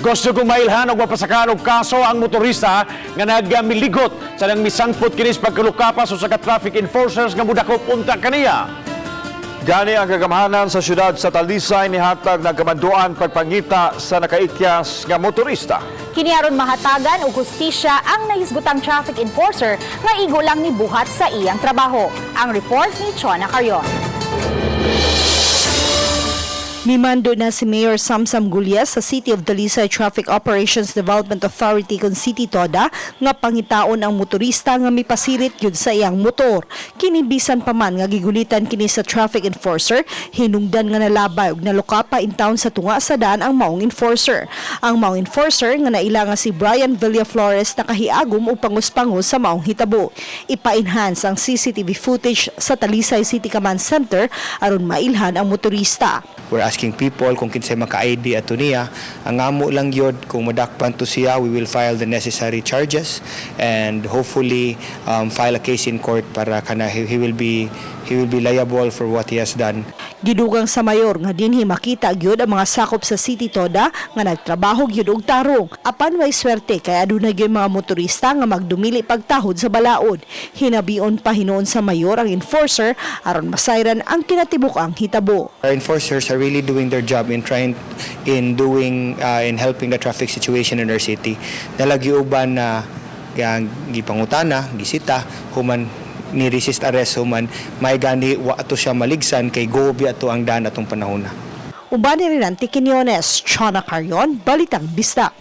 Gusto kong mailhan og mapasakan og kaso ang motorista nga nagamiligot sa nang misangpot kinis pagkalukapa sa traffic enforcers nga mudakop unta kaniya. Gani ang kagamahanan sa syudad sa Talisay ni hatag nagkamanduan pagpangita sa nakaikyas nga motorista. Kini aron mahatagan og hustisya ang nahisgutang traffic enforcer nga igo lang ni buhat sa iyang trabaho. Ang report ni Chona Carrion. Mimando na si Mayor Samsam Gullas sa City of Talisay Traffic Operations Development Authority kon City Toda nga pangitaon ang motorista nga mipasirit gyud sa iyang motor. Kini bisan pa man nga gigulitan kini sa traffic enforcer, hinungdan nga nalabay og nalukapa in town sa tunga sa daan ang maong enforcer. Ang maong enforcer nga naila nga si Brian Villaflores nakahiagom og pangus-pangus sa maong hitabo. Ipa-enhance ang CCTV footage sa Talisay City Command Center aron mailhan ang motorista. We're asking people kung kinsay maka-ID ato niya. Ang amo lang yun, kung madakpan to siya, we will file the necessary charges and hopefully file a case in court para kana he will be liable for what he has done. Gidugang sa mayor nga dinhi makita gyud ang mga sakop sa City Toda nga nagtrabaho gyud og tarong. Apan way swerte kay adunay gyud mga motorista nga magdumili pagtahod sa balaod. Hinabion pa hinuon sa mayor ang enforcer aron masayran ang kinatibuk-ang hitabo. Our enforcers are really doing their job in helping the traffic situation in our city. Nalagiuban na gipangutana, gisita, human ni-resist arrest human, may gani wa ato siya maligsan kay gobi ato ang daan atong panahon na. Uban ni rin ang Tiquiniones, Chona Carrion, Balitang Bisdak.